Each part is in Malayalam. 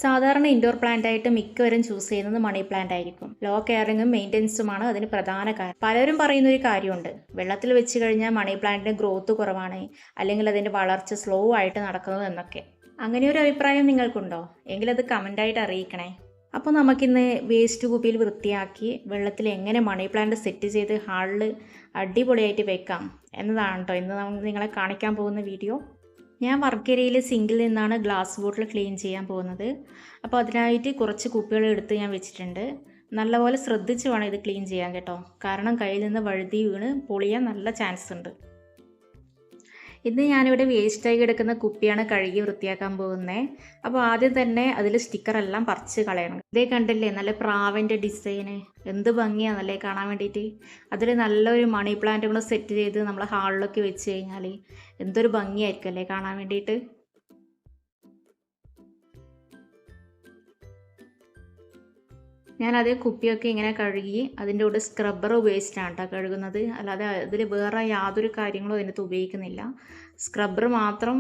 സാധാരണ ഇൻഡോർ പ്ലാന്റ് ആയിട്ട് മിക്കവരും ചൂസ് ചെയ്യുന്നത് മണി പ്ലാന്റ് ആയിരിക്കും. ലോ കെയറിങ്ങും മെയിൻ്റെനൻസുമാണ് അതിന് പ്രധാന കാരണം. പലരും പറയുന്ന ഒരു കാര്യമുണ്ട്, വെള്ളത്തിൽ വെച്ച് കഴിഞ്ഞാൽ മണി പ്ലാന്റിന് ഗ്രോത്ത് കുറവാണ്, അല്ലെങ്കിൽ അതിൻ്റെ വളർച്ച സ്ലോ ആയിട്ട് നടക്കുന്നത് എന്നൊക്കെ. അങ്ങനെ ഒരു അഭിപ്രായം നിങ്ങൾക്കുണ്ടോ? എങ്കിലത് കമൻ്റായിട്ട് അറിയിക്കണേ. അപ്പോൾ നമുക്കിന്ന് വേസ്റ്റ് കുപ്പിയിൽ വൃത്തിയാക്കി വെള്ളത്തിൽ എങ്ങനെ മണി പ്ലാന്റ് സെറ്റ് ചെയ്ത് ഹാളിൽ അടിപൊളിയായിട്ട് വെക്കാം എന്നതാണ് കേട്ടോ ഇന്ന് നിങ്ങളെ കാണിക്കാൻ പോകുന്ന വീഡിയോ. ഞാൻ വർക്കേരിയയിൽ സിങ്കിൽ നിന്നാണ് ഗ്ലാസ് ബോട്ടിൽ ക്ലീൻ ചെയ്യാൻ പോകുന്നത്. അപ്പോൾ അതിനായിട്ട് കുറച്ച് കുപ്പികൾ എടുത്ത് ഞാൻ വെച്ചിട്ടുണ്ട്. നല്ലപോലെ ശ്രദ്ധിച്ച് വേണം ഇത് ക്ലീൻ ചെയ്യാൻ കേട്ടോ, കാരണം കയ്യിൽ നിന്ന് വഴുതി വീണ് പൊളിയാൻ നല്ല ചാൻസ് ഉണ്ട്. ഇന്ന് ഞാനിവിടെ വേസ്റ്റായി കിടക്കുന്ന കുപ്പിയാണ് കഴുകി വൃത്തിയാക്കാൻ പോകുന്നത്. അപ്പോൾ ആദ്യം തന്നെ അതിൽ സ്റ്റിക്കറെല്ലാം പറിച്ച് കളയണം. ഇതേ കണ്ടില്ലേ, നല്ല പ്രാവിൻ്റെ ഡിസൈന്, എന്ത് ഭംഗിയാണല്ലേ കാണാൻ വേണ്ടിയിട്ട്. അതിൽ നല്ലൊരു മണി പ്ലാന്റ് കൂടെ സെറ്റ് ചെയ്ത് നമ്മൾ ഹാളിലൊക്കെ വെച്ച് കഴിഞ്ഞാൽ എന്തൊരു ഭംഗിയായിരിക്കും അല്ലേ കാണാൻ വേണ്ടിയിട്ട്. ഞാനത് കുപ്പിയൊക്കെ ഇങ്ങനെ കഴുകി അതിൻ്റെ കൂടെ സ്ക്രബ്ബർ ഉപയോഗിച്ചിട്ടാണ് കേട്ടോ കഴുകുന്നത്. അല്ലാതെ അതിൽ വേറെ യാതൊരു കാര്യങ്ങളും അതിനകത്ത് ഉപയോഗിക്കുന്നില്ല. സ്ക്രബ്ബർ മാത്രം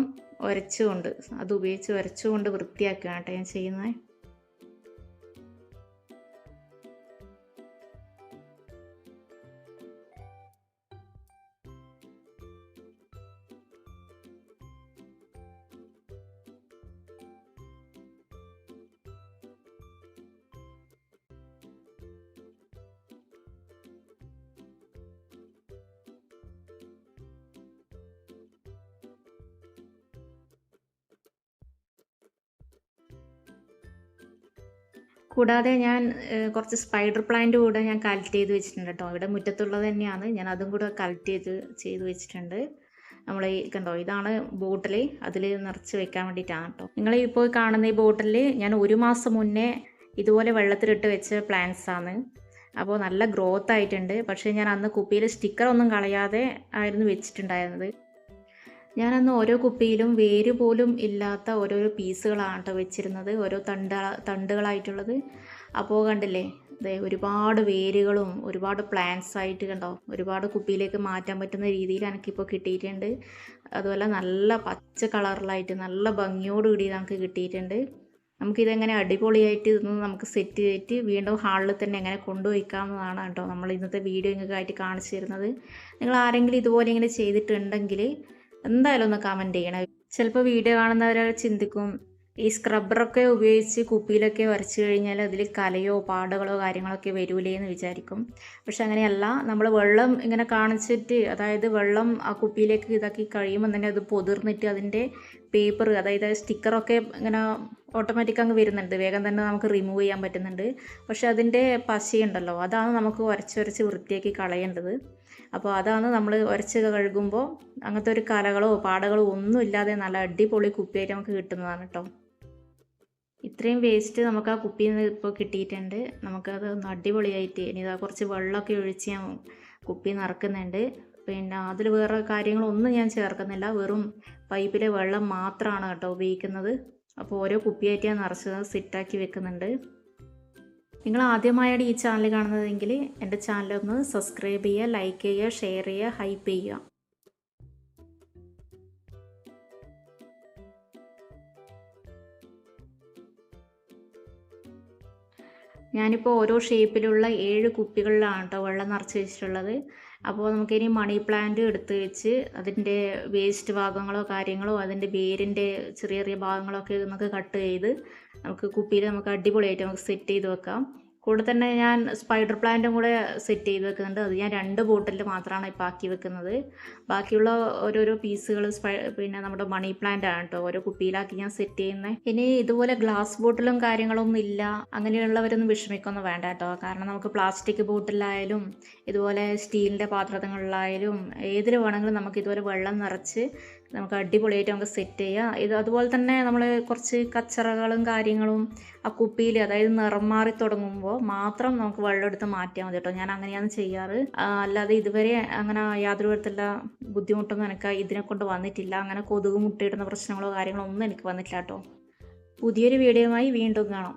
ഉരച്ചുകൊണ്ട് അത് ഉപയോഗിച്ച് ഉരച്ചുകൊണ്ട് വൃത്തിയാക്കുകയാണ് കേട്ടോ ഞാൻ ചെയ്യുന്നത്. കൂടാതെ ഞാൻ കുറച്ച് സ്പൈഡർ പ്ലാന്റ് കൂടെ ഞാൻ കളക്ട് ചെയ്ത് വെച്ചിട്ടുണ്ട് കേട്ടോ. ഇവിടെ മുറ്റത്തുള്ളത് തന്നെയാണ്, ഞാൻ അതും കൂടെ കളക്ട് ചെയ്ത് വെച്ചിട്ടുണ്ട്. നമ്മൾ ഈ കണ്ടോ, ഇതാണ് ബോട്ടിൽ, അതിൽ നിറച്ച് വെക്കാൻ വേണ്ടിയിട്ടാണ് കേട്ടോ. നിങ്ങൾ ഇപ്പോൾ കാണുന്ന ഈ ബോട്ടിൽ ഞാൻ 1 മാസം മുന്നേ ഇതുപോലെ വെള്ളത്തിലിട്ട് വെച്ച പ്ലാന്റ്സ് ആണ്. അപ്പോൾ നല്ല ഗ്രോത്ത് ആയിട്ടുണ്ട്. പക്ഷേ ഞാൻ അന്ന് കുപ്പിയിൽ സ്റ്റിക്കറൊന്നും കളയാതെ ആയിരുന്നു വെച്ചിട്ടുണ്ടായിരുന്നത്. ഞാനന്ന് ഓരോ കുപ്പിയിലും വേര് പോലും ഇല്ലാത്ത ഓരോരോ പീസുകളാണ് കേട്ടോ വെച്ചിരുന്നത്, ഓരോ തണ്ടുകളായിട്ടുള്ളത്. അപ്പോൾ കണ്ടില്ലേ, അതെ, ഒരുപാട് വേരുകളും ഒരുപാട് പ്ലാന്റ്സ് ആയിട്ട് കണ്ടോ, ഒരുപാട് കുപ്പിയിലേക്ക് മാറ്റാൻ പറ്റുന്ന രീതിയിൽ എനിക്കിപ്പോൾ കിട്ടിയിട്ടുണ്ട്. അതുപോലെ നല്ല പച്ച കളറിലായിട്ട് നല്ല ഭംഗിയോടുകൂടി നമുക്ക് കിട്ടിയിട്ടുണ്ട്. നമുക്കിതെങ്ങനെ അടിപൊളിയായിട്ട് ഇതൊന്ന് നമുക്ക് സെറ്റ് ചെയ്തിട്ട് വീണ്ടും ഹാളിൽ തന്നെ എങ്ങനെ കൊണ്ടുപോയിക്കാവുന്നതാണ് കേട്ടോ നമ്മൾ ഇന്നത്തെ വീഡിയോ നിങ്ങൾക്കായിട്ട് കാണിച്ചു തരുന്നത്. നിങ്ങൾ ആരെങ്കിലും ഇതുപോലെ ഇങ്ങനെ ചെയ്തിട്ടുണ്ടെങ്കിൽ എന്തായാലും ഒന്ന് കമൻറ്റ് ചെയ്യണം. ചിലപ്പോൾ വീഡിയോ കാണുന്നവരെ ചിന്തിക്കും, ഈ സ്ക്രബ്ബറൊക്കെ ഉപയോഗിച്ച് കുപ്പിയിലൊക്കെ വരച്ച് കഴിഞ്ഞാൽ അതിൽ കലയോ പാടുകളോ കാര്യങ്ങളൊക്കെ വരൂലേ എന്ന് വിചാരിക്കും. പക്ഷെ അങ്ങനെയല്ല, നമ്മൾ വെള്ളം ഇങ്ങനെ കാണിച്ചിട്ട്, അതായത് വെള്ളം ആ കുപ്പിയിലേക്ക് ഇതാക്കി കഴിയുമ്പോൾ തന്നെ അത് പൊതിർന്നിട്ട് അതിൻ്റെ പേപ്പർ, അതായത് സ്റ്റിക്കറൊക്കെ ഇങ്ങനെ ഓട്ടോമാറ്റിക് അങ്ങ് വരുന്നുണ്ട്, വേഗം തന്നെ നമുക്ക് റിമൂവ് ചെയ്യാൻ പറ്റുന്നുണ്ട്. പക്ഷെ അതിൻ്റെ പശയുണ്ടല്ലോ, അതാണ് നമുക്ക് ഉരച്ച് വൃത്തിയാക്കി കളയേണ്ടത്. അപ്പോൾ അതാണ് നമ്മൾ ഉരച്ച് കഴുകുമ്പോൾ അങ്ങനത്തെ ഒരു കലകളോ പാടകളോ ഒന്നും ഇല്ലാതെ നല്ല അടിപൊളി കുപ്പിയായിട്ട് നമുക്ക് കിട്ടുന്നതാണ് കേട്ടോ. ഇത്രയും വേസ്റ്റ് നമുക്ക് ആ കുപ്പിയിൽ നിന്ന് ഇപ്പോൾ കിട്ടിയിട്ടുണ്ട്. നമുക്കത് ഒന്ന് അടിപൊളിയായിട്ട് ഇനി ഇതാ കുറച്ച് വെള്ളമൊക്കെ ഒഴിച്ച് ഞാൻ കുപ്പി നിറക്കുന്നുണ്ട്. പിന്നെ അതിൽ വേറെ കാര്യങ്ങളൊന്നും ഞാൻ ചേർക്കുന്നില്ല, വെറും പൈപ്പിലെ വെള്ളം മാത്രമാണ് കേട്ടോ ഉപയോഗിക്കുന്നത്. അപ്പോൾ ഓരോ കുപ്പിയായിട്ട് ഞാൻ നിറച്ച് സെറ്റാക്കി വെക്കുന്നുണ്ട്. നിങ്ങൾ ആദ്യമായാണ് ഈ ചാനൽ കാണുന്നതെങ്കിൽ എൻ്റെ ചാനലൊന്ന് സബ്സ്ക്രൈബ് ചെയ്യുക, ലൈക്ക് ചെയ്യുക, ഷെയർ ചെയ്യുക, ഹൈപ്പ് ചെയ്യുക. ഞാനിപ്പോൾ ഓരോ ഷേപ്പിലുള്ള 7 കുപ്പികളിലാണ് കേട്ടോ വെള്ളം നിറച്ച് വെച്ചിട്ടുള്ളത്. അപ്പോൾ നമുക്കിനി മണി പ്ലാന്റ് എടുത്ത് വെച്ച് അതിൻ്റെ വേസ്റ്റ് ഭാഗങ്ങളോ കാര്യങ്ങളോ അതിൻ്റെ വേരിൻ്റെ ചെറിയ ചെറിയ ഭാഗങ്ങളൊക്കെ നമുക്ക് കട്ട് ചെയ്ത് നമുക്ക് കുപ്പിയിൽ നമുക്ക് അടിപൊളിയായിട്ട് നമുക്ക് സെറ്റ് ചെയ്ത് വെക്കാം. കൂടെ തന്നെ ഞാൻ സ്പൈഡർ പ്ലാന്റും കൂടെ സെറ്റ് ചെയ്ത് വെക്കുന്നുണ്ട്. അത് ഞാൻ 2 ബോട്ടിൽ മാത്രമാണ് ഇപ്പോൾ ആക്കി വെക്കുന്നത്. ബാക്കിയുള്ള ഓരോരോ പീസുകൾ പിന്നെ നമ്മുടെ മണി പ്ലാന്റ് ആണ് കേട്ടോ ഓരോ കുപ്പിയിലാക്കി ഞാൻ സെറ്റ് ചെയ്യുന്നത്. ഇനി ഇതുപോലെ ഗ്ലാസ് ബോട്ടിലും കാര്യങ്ങളൊന്നും ഇല്ല അങ്ങനെയുള്ളവരൊന്നും വിഷമിക്കൊന്നും വേണ്ട കേട്ടോ. കാരണം നമുക്ക് പ്ലാസ്റ്റിക് ബോട്ടിലായാലും ഇതുപോലെ സ്റ്റീലിൻ്റെ പാത്രങ്ങളിലായാലും ഏതിൽ വേണമെങ്കിലും നമുക്ക് ഇതുപോലെ വെള്ളം നിറച്ച് നമുക്ക് അടിപൊളിയായിട്ട് നമുക്ക് സെറ്റ് ചെയ്യാം. അതുപോലെ തന്നെ നമ്മൾ കുറച്ച് കച്ചറകളും കാര്യങ്ങളും ആ കുപ്പിയിൽ, അതായത് നിറം മാറി തുടങ്ങുമ്പോൾ മാത്രം നമുക്ക് വെള്ളം എടുത്ത് മാറ്റിയാൽ മതി കേട്ടോ. ഞാൻ അങ്ങനെയാണ് ചെയ്യാറ്. അല്ലാതെ ഇതുവരെ അങ്ങനെ യാതൊരു വിധത്തിലുള്ള ബുദ്ധിമുട്ടൊന്നും എനിക്ക് ഇതിനെ കൊണ്ട് വന്നിട്ടില്ല. അങ്ങനെ കൊതുക് മുട്ടയിടുന്ന പ്രശ്നങ്ങളോ കാര്യങ്ങളോ ഒന്നും എനിക്ക് വന്നിട്ടില്ല കേട്ടോ. പുതിയൊരു വീഡിയോയുമായി വീണ്ടും കാണാം.